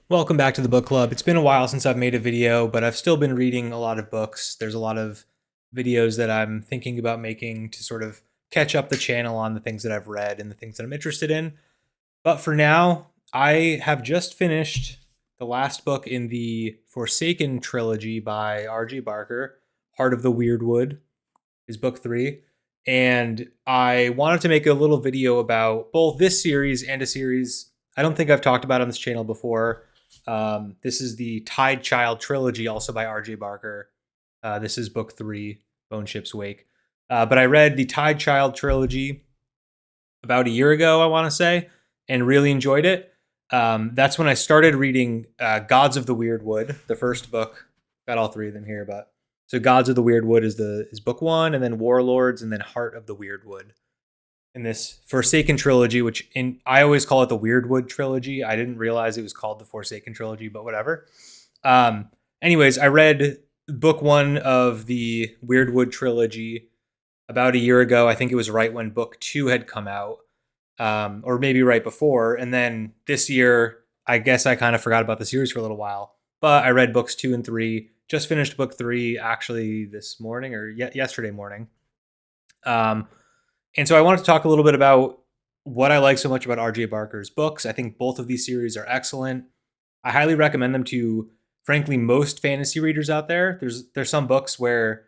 Welcome back to the book club. It's been a while since I've made a video, but I've still been reading a lot of books. There's a lot of videos that I'm thinking about making to sort of catch up the channel on the things that I've read and the things that I'm interested in. But for now, I have just finished the last book in the Forsaken trilogy by R.J. Barker. Heart of the Wyrdwood is book 3. And I wanted to make a little video about both this series and a series I don't think I've talked about on this channel before. This is the Tide Child trilogy, also by R.J. Barker. This is book 3, Bone Ship's Wake. But I read the Tide Child trilogy about a year ago, I want to say, and really enjoyed it. That's when I started reading Gods of the Wyrdwood, the first book. Got all 3 of them here, but so Gods of the Wyrdwood is book 1, and then Warlords, and then Heart of the Wyrdwood. In this Forsaken trilogy, I always call it the Wyrdwood trilogy. I didn't realize it was called the Forsaken trilogy, but whatever. Anyways, I read book 1 of the Wyrdwood trilogy about a year ago. I think it was right when book 2 had come out, or maybe right before. And then this year, I guess I kind of forgot about the series for a little while. But I read books 2 and 3. Just finished book 3 actually this morning or yesterday morning. And so I wanted to talk a little bit about what I like so much about R.J. Barker's books. I think both of these series are excellent. I highly recommend them to, frankly, most fantasy readers out there. There's some books where,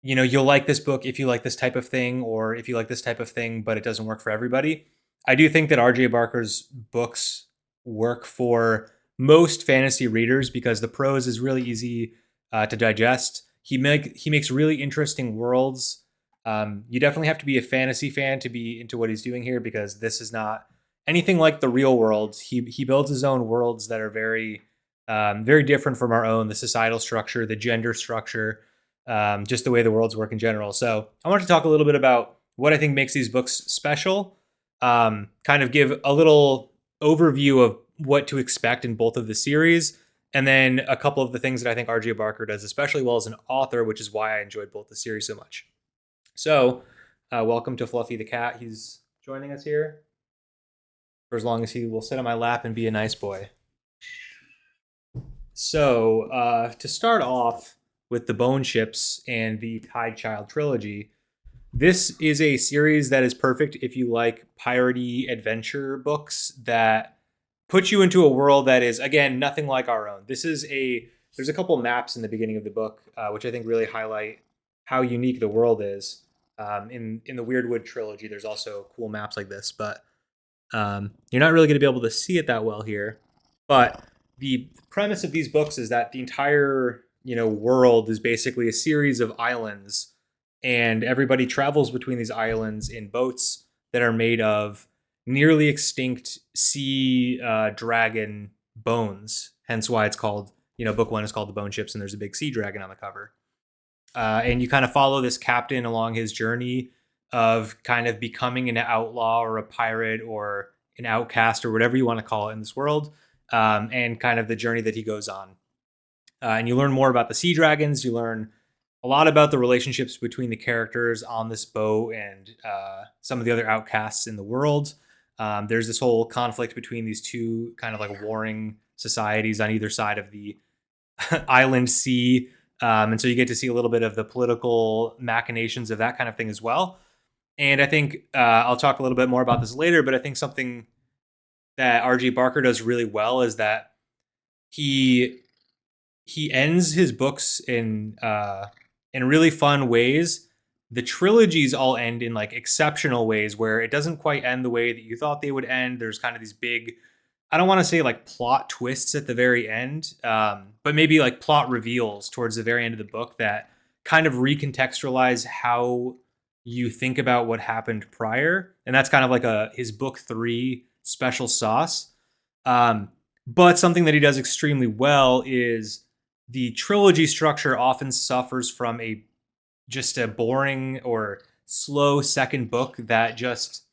you'll like this book if you like this type of thing, or if you like this type of thing, but it doesn't work for everybody. I do think that R.J. Barker's books work for most fantasy readers because the prose is really easy to digest. He makes really interesting worlds. You definitely have to be a fantasy fan to be into what he's doing here, because this is not anything like the real world. He builds his own worlds that are very, very different from our own. The societal structure, the gender structure, just the way the worlds work in general. So I want to talk a little bit about what I think makes these books special. Kind of give a little overview of what to expect in both of the series, and then a couple of the things that I think R.J. Barker does especially well as an author, which is why I enjoyed both the series so much. So, welcome to Fluffy the cat. He's joining us here for as long as he will sit on my lap and be a nice boy. So, to start off with the Bone Ships and the Tide Child trilogy, this is a series that is perfect if you like piratey adventure books that put you into a world that is, again, nothing like our own. There's a couple maps in the beginning of the book, which I think really highlight how unique the world is. In the Wyrdwood trilogy, there's also cool maps like this, but you're not really going to be able to see it that well here. But the premise of these books is that the entire world is basically a series of islands, and everybody travels between these islands in boats that are made of nearly extinct sea dragon bones. Hence why it's called, book 1 is called The Bone Ships, and there's a big sea dragon on the cover. And you kind of follow this captain along his journey of kind of becoming an outlaw or a pirate or an outcast or whatever you want to call it in this world, and kind of the journey that he goes on. And you learn more about the sea dragons. You learn a lot about the relationships between the characters on this boat and some of the other outcasts in the world. There's this whole conflict between these two kind of like warring societies on either side of the island sea. And so you get to see a little bit of the political machinations of that kind of thing as well. And I think I'll talk a little bit more about this later, but I think something that R.J. Barker does really well is that he ends his books in really fun ways. The trilogies all end in like exceptional ways where it doesn't quite end the way that you thought they would end. There's kind of these big, I don't want to say like plot twists at the very end, but maybe like plot reveals towards the very end of the book that kind of recontextualize how you think about what happened prior. And that's kind of like his book 3 special sauce. But something that he does extremely well is the trilogy structure often suffers from just a boring or slow second book that just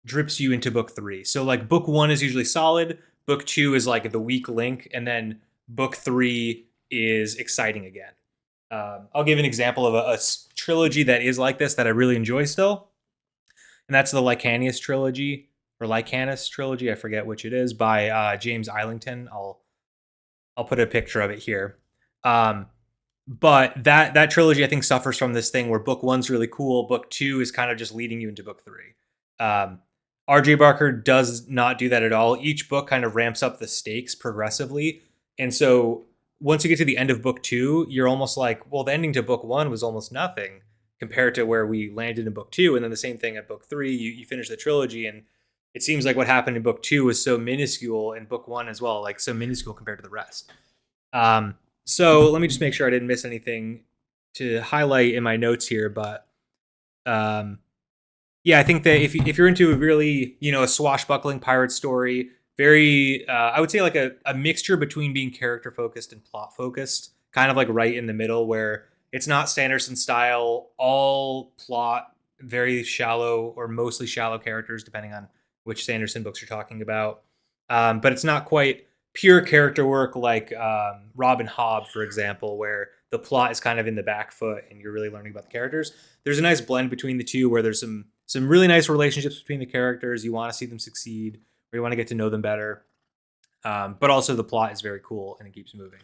drips you into book 3. So like book 1 is usually solid, book 2 is like the weak link, and then book 3 is exciting again. I'll give an example of a trilogy that is like this that I really enjoy still, and that's the Lycanus trilogy, or Lycanus trilogy, I forget which it is, by James Islington. I'll I'll put a picture of it here. Um, but that trilogy I think suffers from this thing where book one's really cool, book two is kind of just leading you into book three. Um, RJ Barker does not do that at all. Each book kind of ramps up the stakes progressively, and so once you get to the end of book two, you're almost like, well, the ending to book one was almost nothing compared to where we landed in book two, and then the same thing at book three. You finish the trilogy, and it seems like what happened in book two was so minuscule in book one as well, like so minuscule compared to the rest. Um, so let me just make sure I didn't miss anything to highlight in my notes here. But um, yeah, I think that if you're into a really, a swashbuckling pirate story, very, I would say like a mixture between being character focused and plot focused, kind of like right in the middle where it's not Sanderson style, all plot, very shallow or mostly shallow characters, depending on which Sanderson books you're talking about. But it's not quite pure character work like Robin Hobb, for example, where the plot is kind of in the back foot and you're really learning about the characters. There's a nice blend between the two where there's some really nice relationships between the characters. You want to see them succeed, or you want to get to know them better. But also the plot is very cool and it keeps moving.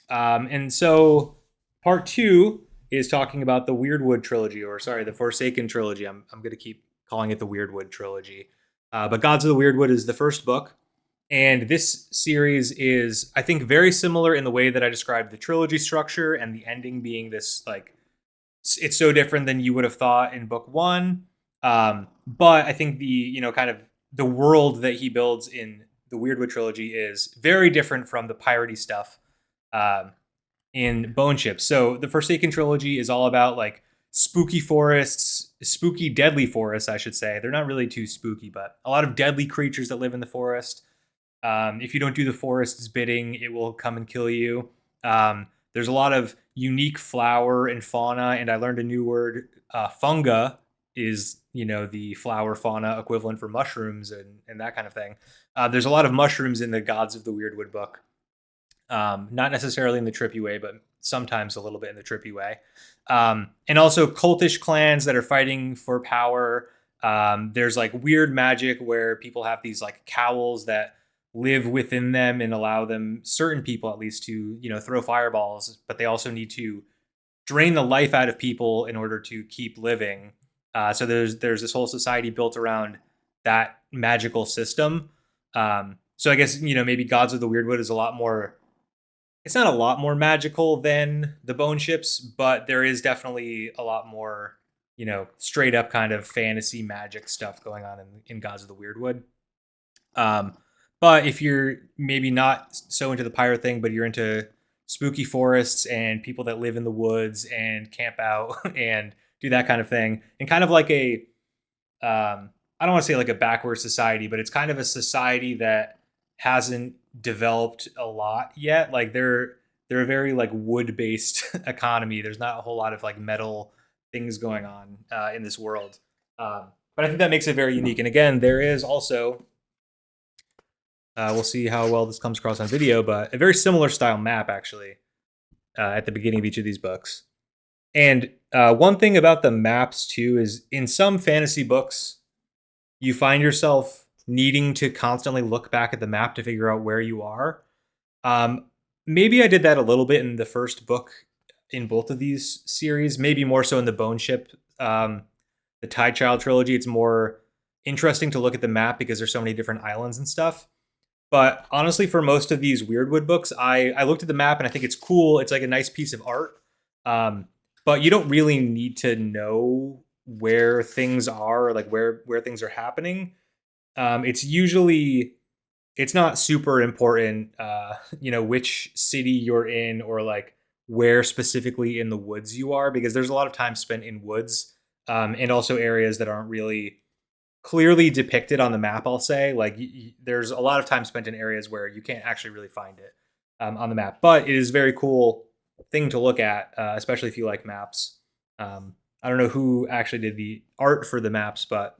And so part two is talking about the Wyrdwood trilogy, or sorry, the Forsaken trilogy. I'm going to keep calling it the Wyrdwood trilogy. But Gods of the Wyrdwood is the first book. And this series is, I think, very similar in the way that I described the trilogy structure and the ending being this, like, it's so different than you would have thought in book one. But I think kind of the world that he builds in the Wyrdwood trilogy is very different from the piratey stuff um, in Bone Ships. So the Forsaken trilogy is all about like spooky forests, spooky, deadly forests, I should say. They're not really too spooky, but a lot of deadly creatures that live in the forest. If you don't do the forest's bidding, it will come and kill you. There's a lot of unique flower and fauna, and I learned a new word. Funga is, the flower fauna equivalent for mushrooms and that kind of thing. There's a lot of mushrooms in the Gods of the Wyrdwood book. Not necessarily in the trippy way, but sometimes a little bit in the trippy way. And also cultish clans that are fighting for power. There's like weird magic where people have these like cowls that live within them and allow them, certain people at least, to throw fireballs, but they also need to drain the life out of people in order to keep living. So there's this whole society built around that magical system. So I guess maybe Gods of the Wyrdwood is a lot more. It's not a lot more magical than the Bone Ships, but there is definitely a lot more straight up kind of fantasy magic stuff going on in Gods of the Wyrdwood. But if you're maybe not so into the pirate thing, but you're into spooky forests and people that live in the woods and camp out and do that kind of thing, and kind of like I don't want to say like a backward society, but it's kind of a society that hasn't developed a lot yet. Like they're a very like wood based economy. There's not a whole lot of like metal things going on in this world. But I think that makes it very unique. And again, there is also we'll see how well this comes across on video, but a very similar style map actually at the beginning of each of these books. And one thing about the maps too is in some fantasy books, you find yourself needing to constantly look back at the map to figure out where you are. Maybe I did that a little bit in the first book in both of these series, maybe more so in the Bone Ship, the Tide Child trilogy. It's more interesting to look at the map because there's so many different islands and stuff. But honestly, for most of these Wyrdwood books, I looked at the map and I think it's cool. It's like a nice piece of art. But you don't really need to know where things are, or like where things are happening. It's not super important, which city you're in or like where specifically in the woods you are, because there's a lot of time spent in woods, and also areas that aren't really clearly depicted on the map. I'll say like there's a lot of time spent in areas where you can't actually really find it on the map, but it is a very cool thing to look at, especially if you like maps. I don't know who actually did the art for the maps, but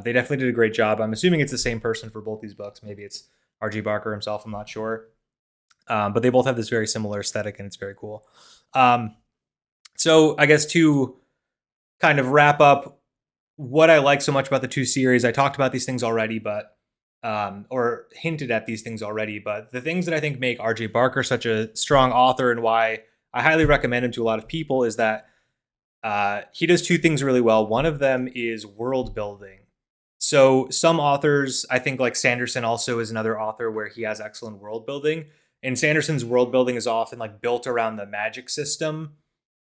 they definitely did a great job. I'm assuming it's the same person for both these books. Maybe it's R.G. Barker himself. I'm not sure. But they both have this very similar aesthetic, and it's very cool. So I guess to kind of wrap up what I like so much about the two series, I talked about these things already, but or hinted at these things already. But the things that I think make R.J. Barker such a strong author and why I highly recommend him to a lot of people is that he does two things really well. One of them is world building. So some authors, I think like Sanderson also is another author where he has excellent world building. And Sanderson's world building is often like built around the magic system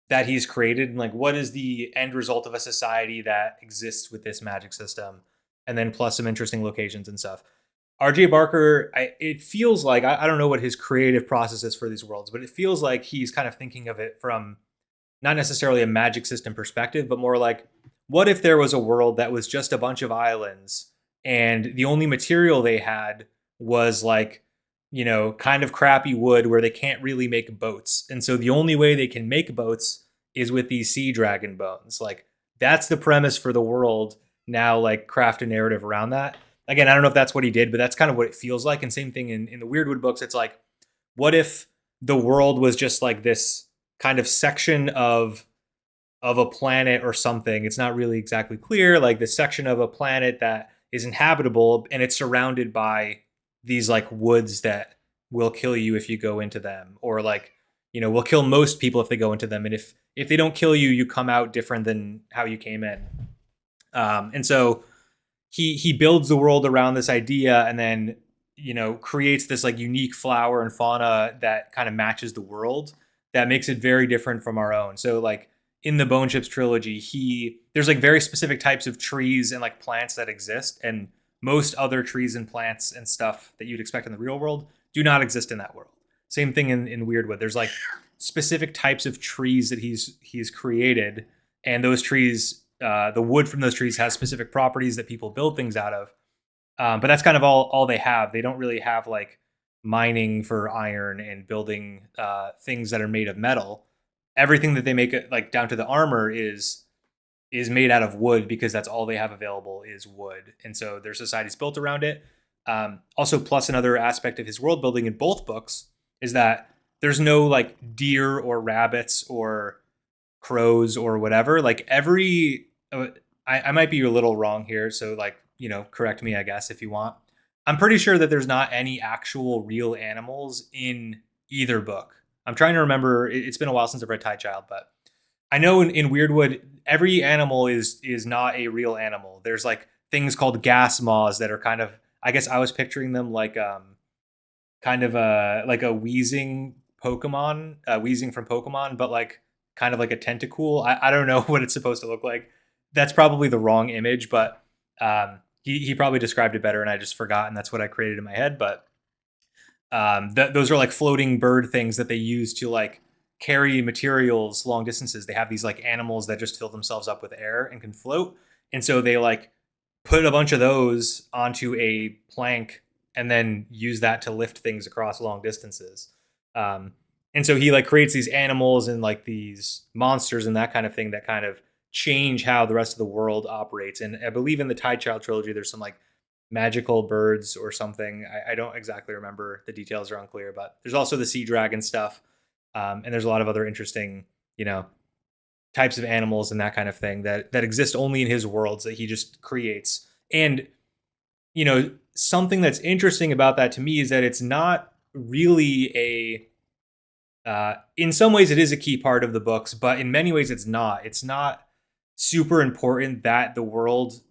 that he's created and like what is the end result of a society that exists with this magic system, and then plus some interesting locations and stuff. RJ Barker, it feels like I don't know what his creative process is for these worlds, but it feels like he's kind of thinking of it from not necessarily a magic system perspective, but more like what if there was a world that was just a bunch of islands and the only material they had was like, kind of crappy wood where they can't really make boats. And so the only way they can make boats is with these sea dragon bones. Like that's the premise for the world. Now, like craft a narrative around that. Again, I don't know if that's what he did, but that's kind of what it feels like. And same thing in the Wyrdwood books. It's like, what if the world was just like this kind of section of a planet or something? It's not really exactly clear. Like the section of a planet that is inhabitable and it's surrounded by these like woods that will kill you if you go into them, or like, will kill most people if they go into them. And if they don't kill you, you come out different than how you came in. And so he builds the world around this idea, and then creates this like unique flower and fauna that kind of matches the world that makes it very different from our own. So like in the Bone Ships trilogy, there's like very specific types of trees and like plants that exist, and most other trees and plants and stuff that you'd expect in the real world do not exist in that world. Same thing in Wyrdwood. There's like specific types of trees that he's created, and those trees, the wood from those trees has specific properties that people build things out of. But that's kind of all they have. They don't really have like mining for iron and building things that are made of metal. Everything that they make, like down to the armor, is made out of wood because that's all they have available is wood. And so their society's built around it. Also, plus another aspect of his world building in both books is that there's no like deer or rabbits or crows or whatever. Like I might be a little wrong here. So like, correct me, I guess, if you want. I'm pretty sure that there's not any actual real animals in either book. I'm trying to remember. It's been a while since I've read Tide Child, but I know in Wyrdwood, every animal is not a real animal. There's like things called gas maws that are kind of, I guess I was picturing them like kind of like a wheezing Pokemon, wheezing from Pokemon, but like kind of like a tentacool. I don't know what it's supposed to look like. That's probably the wrong image, but he probably described it better and I just forgot, and that's what I created in my head. But those are like floating bird things that they use to like carry materials long distances. They have these like animals that just fill themselves up with air and can float. And so they like put a bunch of those onto a plank and then use that to lift things across long distances. And so he like creates these animals and like these monsters and that kind of thing that kind of change how the rest of the world operates. And I believe in the Tide Child trilogy, there's some like magical birds or something. I don't exactly remember. The details are unclear, but there's also the sea dragon stuff. And there's a lot of other interesting, types of animals and that kind of thing that exist only in his worlds that he just creates. And, something that's interesting about that to me is that it's not really in some ways it is a key part of the books, but in many ways it's not. It's not super important that the world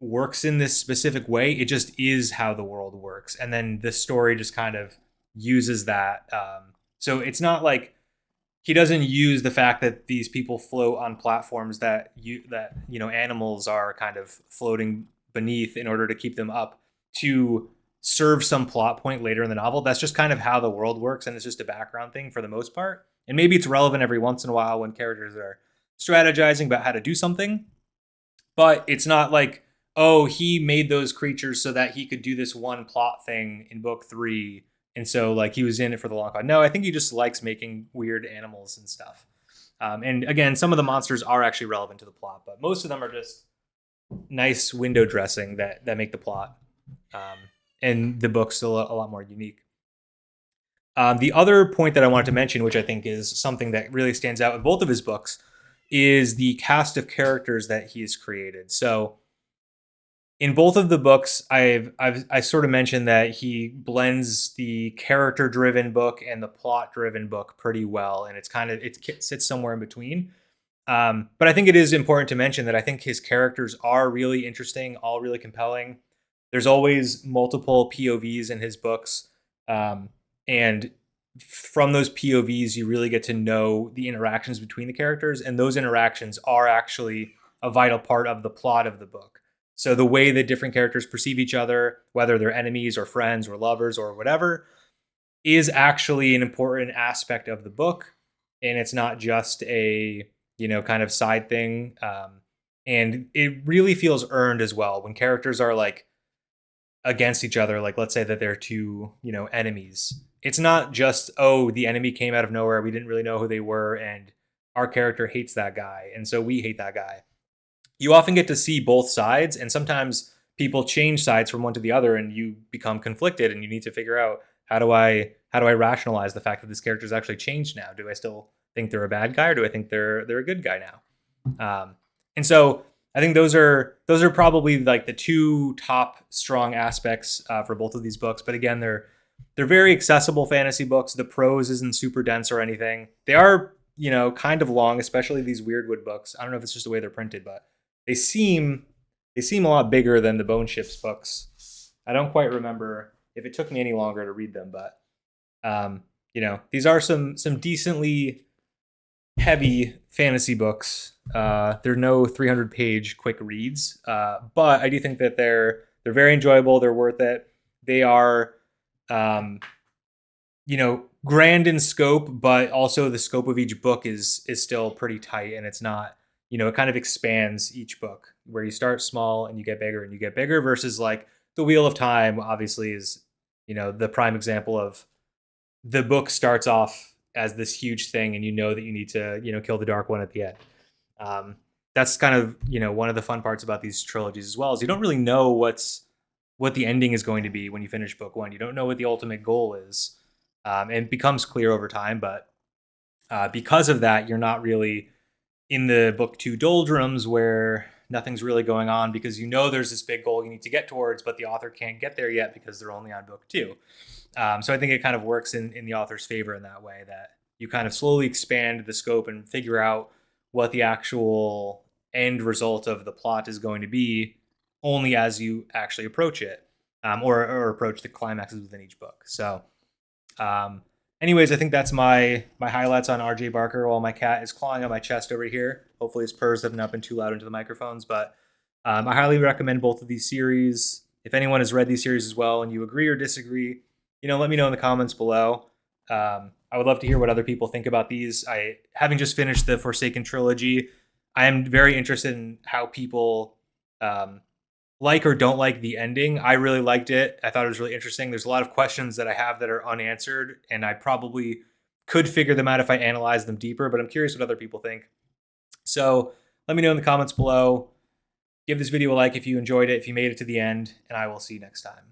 works in this specific way. It just is how the world works. And then the story just kind of uses that. So it's not like he doesn't use the fact that these people float on platforms that animals are kind of floating beneath in order to keep them up to serve some plot point later in the novel. That's just kind of how the world works, and it's just a background thing for the most part. And maybe it's relevant every once in a while when characters are strategizing about how to do something, but it's not like, oh, he made those creatures so that he could do this one plot thing in book 3, and so like he was in it for the long haul. No, I think he just likes making weird animals and stuff. And again, some of the monsters are actually relevant to the plot, but most of them are just nice window dressing that make the plot. And the book's still a lot more unique. The other point that I wanted to mention, which I think is something that really stands out in both of his books, is the cast of characters that he's created. So in both of the books, I sort of mentioned that he blends the character-driven book and the plot-driven book pretty well, and it sits somewhere in between. But I think it is important to mention that I think his characters are really interesting, all really compelling. There's always multiple POVs in his books, and from those POVs, you really get to know the interactions between the characters, and those interactions are actually a vital part of the plot of the book. So the way that different characters perceive each other, whether they're enemies or friends or lovers or whatever, is actually an important aspect of the book, and it's not just a kind of side thing. And it really feels earned as well when characters are like against each other. Like, let's say that they're two enemies. It's not just, oh, the enemy came out of nowhere, we didn't really know who they were, and our character hates that guy, and so we hate that guy. You often get to see both sides, and sometimes people change sides from one to the other, and you become conflicted, and you need to figure out, how do I rationalize the fact that this character is actually changed now? Do I still think they're a bad guy, or do I think they're a good guy now? And so I think those are probably like the two top strong aspects for both of these books. But again, they're very accessible fantasy books. The prose isn't super dense or anything. They are kind of long, especially these Wyrdwood books. I don't know if it's just the way they're printed, but they seem a lot bigger than the Bone Ships books. I don't quite remember if it took me any longer to read them, but these are some decently heavy fantasy books. They're no 300-page quick reads, but I do think that they're very enjoyable. They're worth it. They are, grand in scope, but also the scope of each book is still pretty tight, and it's not. It kind of expands each book, where you start small and you get bigger and you get bigger, versus like the Wheel of Time obviously is the prime example of the book starts off as this huge thing, and that you need to kill the Dark One at the end. That's kind of one of the fun parts about these trilogies as well, is you don't really know what the ending is going to be when you finish book one. You don't know what the ultimate goal is, and it becomes clear over time. But because of that, you're not really in the book two doldrums where nothing's really going on, because there's this big goal you need to get towards, but the author can't get there yet because they're only on book two. So I think it kind of works in the author's favor in that way, that you kind of slowly expand the scope and figure out what the actual end result of the plot is going to be only as you actually approach it, or approach the climaxes within each book. So anyways, I think that's my highlights on R.J. Barker, while my cat is clawing on my chest over here. Hopefully his purrs have not been too loud into the microphones, but I highly recommend both of these series. If anyone has read these series as well and you agree or disagree, let me know in the comments below. I would love to hear what other people think about these. Having just finished the Forsaken trilogy, I am very interested in how people like or don't like the ending. I really liked it. I thought it was really interesting. There's a lot of questions that I have that are unanswered, and I probably could figure them out if I analyze them deeper, but I'm curious what other people think. So let me know in the comments below. Give this video a like if you enjoyed it, if you made it to the end, and I will see you next time.